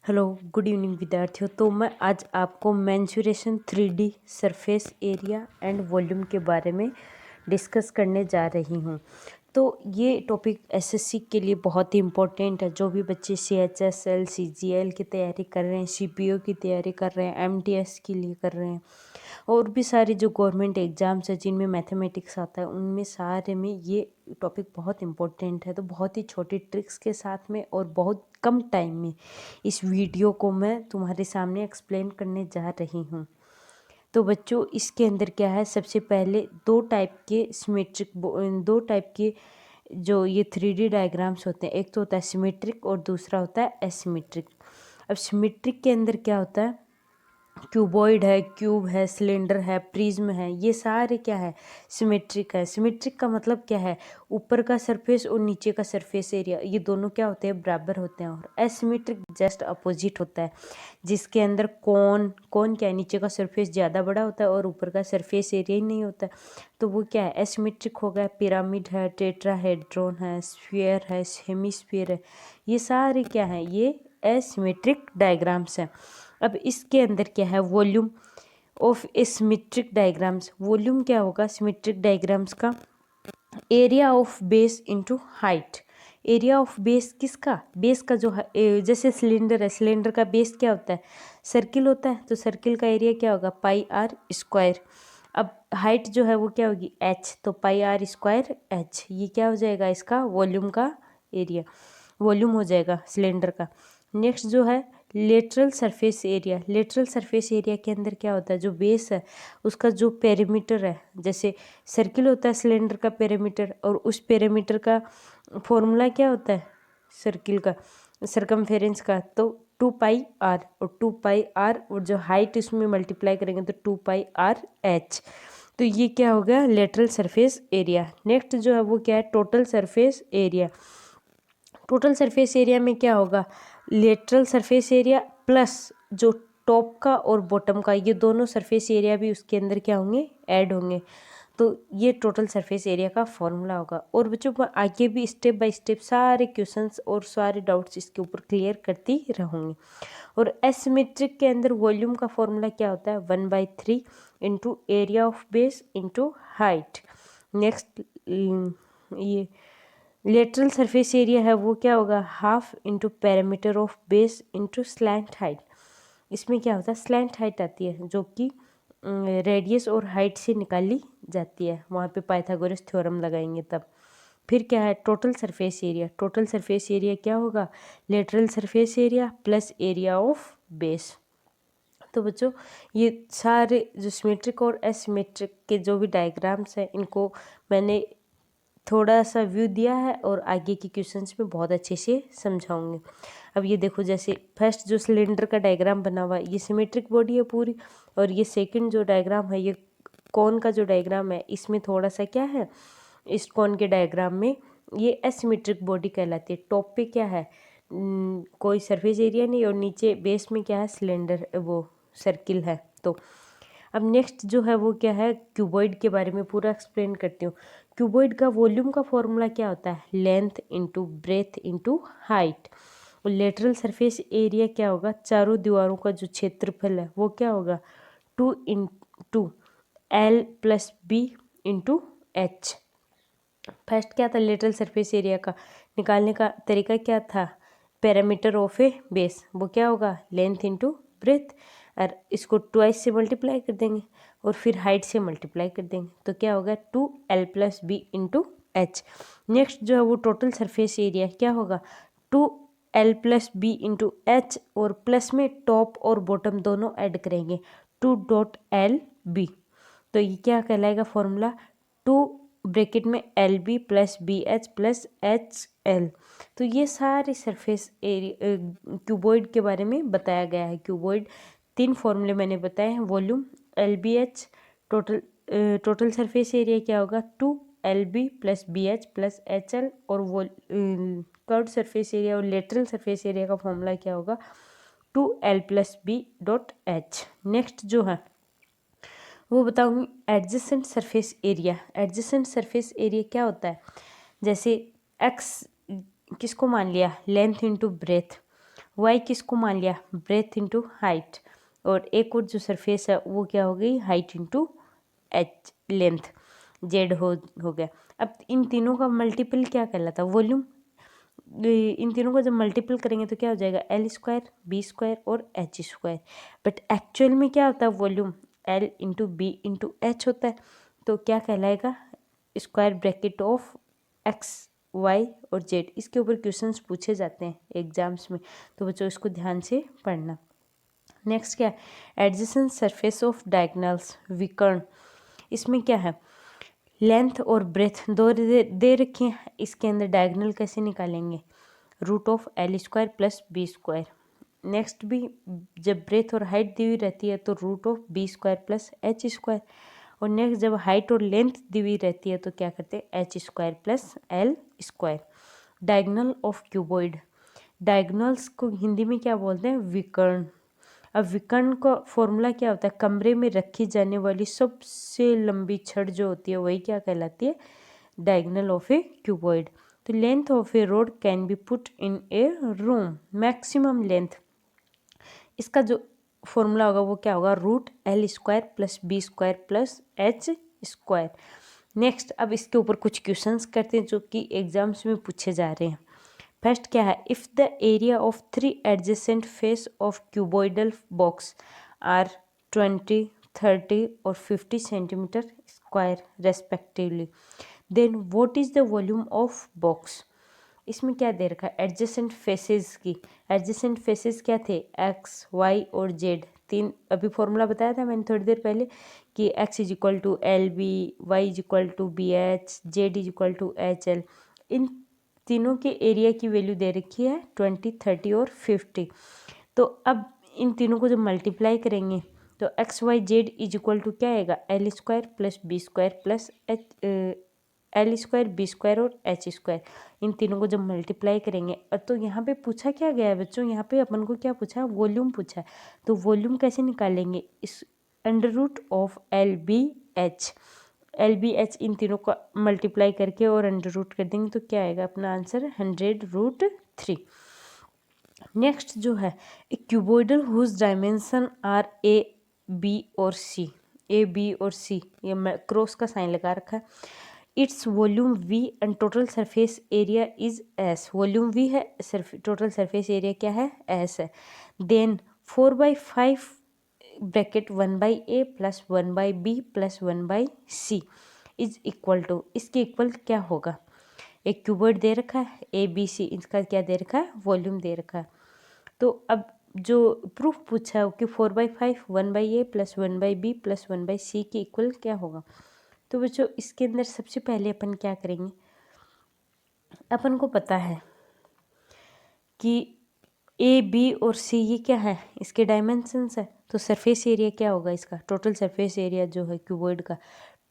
Hello good evening विद्यार्थियों। तो मैं आज आपको mensuration 3D surface area and volume के बारे में डिस्कस करने जा रही हूँ। तो ये टॉपिक एसएससी के लिए बहुत ही इम्पोर्टेंट है। जो भी बच्चे CHSL CGL की तैयारी कर रहे हैं, CPO की तैयारी कर रहे हैं, MTS के लिए कर रहे हैं, और भी सारी जो गवर्नमेंट एग्ज़ाम्स है जिनमें मैथमेटिक्स आता है, उनमें सारे में ये टॉपिक बहुत इम्पोर्टेंट है। तो बहुत ही छोटी ट्रिक्स के साथ में और बहुत कम टाइम में इस वीडियो को मैं तुम्हारे सामने एक्सप्लेन करने जा रही हूँ। तो बच्चों, इसके अंदर क्या है, सबसे पहले दो टाइप के जो ये 3D डायग्राम्स होते हैं, एक तो होता है सिमेट्रिक और दूसरा होता है एसिमेट्रिक। अब सिमेट्रिक के अंदर क्या होता है, क्यूबॉइड है, क्यूब है, सिलेंडर है, प्रिज्म है, ये सारे क्या है, सिमेट्रिक है। सिमेट्रिक का मतलब क्या है, ऊपर का सरफेस और नीचे का सरफेस एरिया ये दोनों क्या होते हैं, बराबर होते हैं। और एसिमेट्रिक जस्ट अपोजिट होता है, जिसके अंदर कौन क्या है, नीचे का सरफेस ज़्यादा बड़ा होता है और ऊपर का सरफेस एरिया ही नहीं होता। तो वो क्या है, एसिमेट्रिक हो गया। पिरामिड है, टेट्राहेड्रॉन है, स्फीयर है, हेमिस्फीयर है, ये सारे क्या है, ये एसिमेट्रिक डायग्राम्स हैं। अब इसके अंदर क्या है, volume of A symmetric diagrams. Volume क्या होगा सिमेट्रिक डायग्राम्स का, area of base into height. Area of base किसका, बेस का जो जैसे सिलेंडर है, सिलेंडर का बेस क्या होता है, सर्किल होता है, तो सर्किल का एरिया क्या होगा, πr²। अब हाइट जो है वो क्या होगी, h, तो πr²h। ये क्या हो जाएगा, इसका वॉल्यूम का एरिया, वॉल्यूम हो जाएगा सिलेंडर का। नेक्स्ट जो है lateral surface area. Lateral surface area के अंदर क्या होता है, जो बेस है उसका जो पेरीमीटर है, जैसे सर्किल होता है सिलेंडर का पेरीमीटर, और उस पेरीमीटर का फॉर्मूला क्या होता है, सर्किल का सरकमफेरेंस का, तो 2πr, और 2πr और जो हाइट इसमें मल्टीप्लाई करेंगे तो 2πrh। तो ये क्या हो गया, लेटरल सरफेस एरिया। नेक्स्ट जो है वो क्या है, total surface area. Total surface area में क्या होगा, लेटरल सरफेस एरिया प्लस जो टॉप का और बॉटम का, ये दोनों सरफेस एरिया भी उसके अंदर क्या होंगे, ऐड होंगे। तो ये टोटल सरफेस एरिया का फॉर्मूला होगा। और बच्चों मैं आगे भी स्टेप बाय स्टेप सारे क्वेश्चंस और सारे डाउट्स इसके ऊपर क्लियर करती रहूँगी। और एसिमेट्रिक के अंदर वॉल्यूम का फॉर्मूला क्या होता है, 1/3 into area of base into height. Next ये लेटरल सरफेस एरिया है वो क्या होगा, half into parameter of base into slant height. इसमें क्या होता है, स्लैंट हाइट आती है जो कि रेडियस और हाइट से निकाली जाती है, वहाँ पे पाइथागोरस थ्योरम लगाएंगे तब। फिर क्या है, total surface area. Total surface area क्या होगा, lateral surface area plus area of base. तो बच्चों ये सारे जो सिमेट्रिक और एसिमेट्रिक के जो भी डायग्राम्स हैं, इनको मैंने थोड़ा सा व्यू दिया है और आगे के क्वेश्चंस में बहुत अच्छे से समझाऊंगी। अब ये देखो, जैसे फर्स्ट जो सिलेंडर का डायग्राम बना हुआ है, ये सिमेट्रिक बॉडी है पूरी, और ये सेकंड जो डायग्राम है, ये कौन का जो डायग्राम है, इसमें थोड़ा सा क्या है, इस कौन के डायग्राम में ये एसिमेट्रिक बॉडी कहलाती है। टॉप पे क्या है, कोई सरफेस एरिया नहीं, और नीचे बेस में क्या है, सिलेंडर, वो सर्किल है। तो अब नेक्स्ट जो है वो क्या है, क्यूबॉइड के बारे में पूरा एक्सप्लेन करती हूँ। क्यूबॉइड का वॉल्यूम का फॉर्मूला क्या होता है, length into breadth into height. और लेटरल सरफेस एरिया क्या होगा, चारों दीवारों का जो क्षेत्रफल है वो क्या होगा, 2 × L + B into H। First क्या था, लेटरल सरफेस एरिया का निकालने का तरीका क्या था, पैरामीटर ऑफ ए बेस, वो क्या होगा, लेंथ इंटू ब्रेथ, और इसको 2 से मल्टीप्लाई कर देंगे और फिर हाइट से मल्टीप्लाई कर देंगे, तो क्या होगा 2L + B into H। Next जो है वो टोटल सरफेस एरिया क्या होगा, 2L + B इंटू H, और प्लस में टॉप और बॉटम दोनों ऐड करेंगे, 2.LB। तो ये क्या कहलाएगा फॉर्मूला, 2 ब्रैकेट में LB + BH + HL। तो ये सारे सरफेस एरिया क्यूबॉइड के बारे में बताया गया है। क्यूबॉइड 3 फॉर्मूले मैंने बताए हैं, volume, LBH, total surface area क्या होगा, 2LB + BH + HL, और कर्व्ड सरफेस एरिया और लेटरल सरफेस एरिया का फॉर्मूला क्या होगा, 2L + B.H। नेक्स्ट जो है वो बताऊंगी adjacent surface area. Adjacent surface area क्या होता है, जैसे x किसको मान लिया, लेंथ इंटू ब्रेथ, वाई किसको मान लिया, ब्रेथ इंटू हाइट, और एक और जो सरफेस है वो क्या हो गई, height into H length, Z हो गया। अब इन तीनों का मल्टीपल क्या कहलाता है, वॉल्यूम। इन तीनों को जब मल्टीपल करेंगे तो क्या हो जाएगा, एल स्क्वायर बी स्क्वायर और एच स्क्वायर। बट एक्चुअल में क्या होता है, volume L into B into H होता है। तो क्या कहलाएगा, square bracket of X Y और जेड। इसके ऊपर क्वेश्चंस पूछे जाते हैं एग्जाम्स में, तो बच्चों इसको ध्यान से पढ़ना। नेक्स्ट क्या है, एडजेसेंट सरफेस ऑफ डायगोनल्स विकर्ण। इसमें क्या है, लेंथ और ब्रेथ दो दे रखी हैं, इसके अंदर डायगोनल कैसे निकालेंगे, root of L square plus B square. Next भी जब ब्रेथ और हाइट दी हुई रहती है तो root of B square plus H square. और नेक्स्ट जब हाइट और लेंथ दी हुई रहती है तो क्या करते हैं, H square plus L square. Diagonal of cuboid, diagonals को हिंदी में क्या बोलते हैं, विकर्ण। अब विकर्ण का फॉर्मूला क्या होता है, कमरे में रखी जाने वाली सबसे लंबी छड़ जो होती है वही क्या कहलाती है, डायगोनल ऑफ ए क्यूबॉइड। तो length of a rod can be put in a room, maximum length, इसका जो फॉर्मूला होगा वो क्या होगा, root L square plus B square plus H square. Next अब इसके ऊपर कुछ क्वेश्चंस करते हैं जो कि एग्जाम्स में पूछे जा रहे हैं। फर्स्ट क्या है, if the area of 3 adjacent face of cuboidal box are 20, 30 और 50 centimetre square respectively, then what is the volume of box. इसमें क्या दे रखा है, एडजेसेंट फेसेस की, एडजेसेंट फेसेस क्या थे, एक्स वाई और जेड। तीन अभी फॉर्मूला बताया था मैंने थोड़ी देर पहले कि X is equal to L B, Y is equal to B H, Z is equal to H L. इन तीनों के एरिया की वैल्यू दे रखी है 20, 30 और 50। तो अब इन तीनों को जब मल्टीप्लाई करेंगे तो X Y Z is equal to क्या आएगा, L square plus B square plus L square B square और एच स्क्वायर। इन तीनों को जब मल्टीप्लाई करेंगे तो यहाँ पे पूछा क्या गया है बच्चों, यहाँ पे अपन को क्या पूछा, वॉल्यूम पूछा है। तो वॉल्यूम कैसे निकालेंगे, इस under root of L B H, L B H इन तीनों का मल्टीप्लाई करके और अंडर रूट कर देंगे तो क्या आएगा अपना आंसर 100√3। नेक्स्ट जो है, a cuboidal whose dimension are A B और सी, ए बी और सी, ये क्रॉस का साइन लगा रखा है। It's volume V and total surface area is S, volume V है, टोटल सरफेस एरिया क्या है, एस है। Then 4/5 bracket 1/a plus 1/b plus 1/c is equal to, इसके इक्वल क्या होगा, एक क्यूबॉइड दे रखा है ए बी सी, इसका क्या दे रखा है, वॉल्यूम दे रखा है। तो अब जो प्रूफ पूछा है कि 4/5 1/a plus 1/b plus 1/c के इक्वल क्या होगा। तो बच्चों इसके अंदर सबसे पहले अपन क्या करेंगे, अपन को पता है कि ए बी और सी ये क्या है, इसके डायमेंशंस है। तो सरफेस एरिया क्या होगा इसका, टोटल सरफेस एरिया जो है क्यूबॉइड का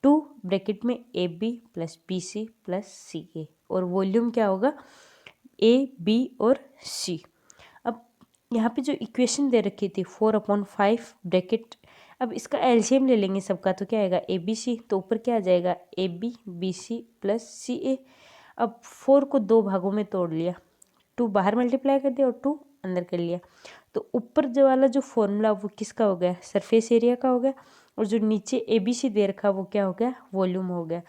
2 ब्रैकेट में A B plus B C plus C A, और वॉल्यूम क्या होगा ए बी और सी। अब यहाँ पे जो इक्वेशन दे रखी थी 4/5 ब्रैकेट, अब इसका एलसीएम ले लेंगे सबका तो क्या आएगा ए बी सी, तो ऊपर क्या आ जाएगा A B B C plus C A. अब 4 को 2 भागों में तोड़ लिया, 2 बाहर मल्टीप्लाई कर दिया और 2 अंदर कर लिया, तो ऊपर जो वाला जो फॉर्मूला वो किसका हो गया, सरफेस एरिया का हो गया, और जो नीचे ए बी सी दे रखा वो क्या हो गया, वॉल्यूम हो गया।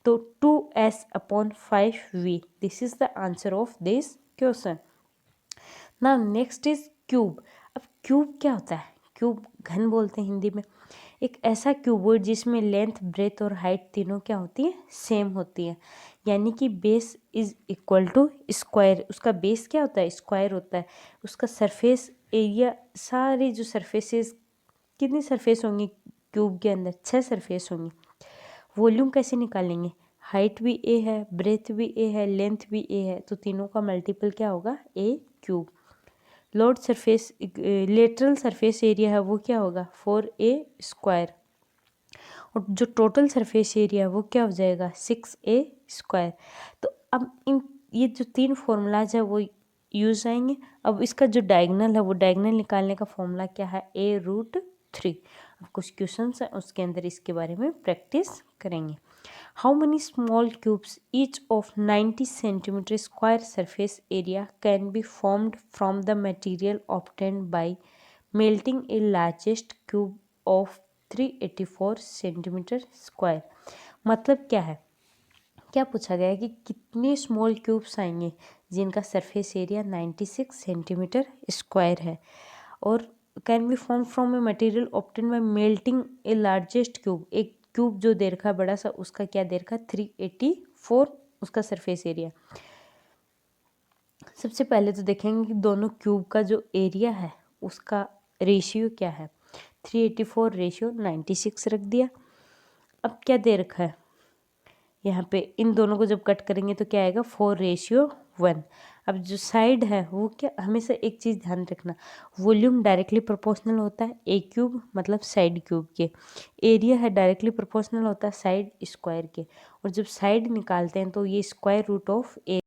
तो 2s/5v, this is the answer of this question. Now next is cube. अब क्यूब क्या होता है, क्यूब घन बोलते हैं हिंदी में। एक ऐसा क्यूबॉइड जिसमें लेंथ ब्रेथ और हाइट तीनों क्या होती है, सेम होती है, यानी कि base is equal to square, उसका बेस क्या होता है, स्क्वायर होता है। उसका सरफेस एरिया, सारी जो सरफेसेस, कितनी सरफेस होंगी क्यूब के अंदर, 6 सरफेस होंगी। वॉल्यूम कैसे निकालेंगे, हाइट भी ए है, ब्रेथ भी ए है, लेंथ भी ए है, तो तीनों का मल्टीपल क्या होगा, A cube. Load surface, lateral surface area है वो क्या होगा 4a स्क्वायर, और जो टोटल सरफेस एरिया है वो क्या हो जाएगा 6a स्क्वायर। तो अब इन ये जो 3 फॉर्मूलाज है वो यूज आएंगे। अब इसका जो डायगोनल है वो डायगोनल निकालने का फॉर्मूला क्या है, a√3। अब कुछ क्वेश्चंस हैं उसके अंदर इसके बारे में प्रैक्टिस करेंगे। How many small cubes each of 90 centimeter square surface area can be formed from the material obtained by melting a largest cube of 384 centimeter square। मतलब क्या है, क्या पूछा गया है कि कितने स्मॉल क्यूब्स आएंगे जिनका सरफेस एरिया 96 सेंटीमीटर स्क्वायर है और can be form from a material obtain bye melting A largest cube. एक क्यूब जो दे रखा है बड़ा सा, उसका क्या दे रखा है 384 उसका सरफेस एरिया। सबसे पहले तो देखेंगे कि दोनों क्यूब का जो एरिया है उसका रेशियो क्या है। 384 रेशियो 96 रख दिया। अब क्या दे रखा है यहाँ पे, इन दोनों को जब कट करेंगे तो क्या आएगा 4:1। अब जो साइड है वो क्या, हमेशा एक चीज़ ध्यान रखना, वॉल्यूम डायरेक्टली प्रोपोर्शनल होता है ए क्यूब मतलब साइड क्यूब के, एरिया है डायरेक्टली प्रोपोर्शनल होता है साइड स्क्वायर के, और जब साइड निकालते हैं तो ये स्क्वायर रूट ऑफ ए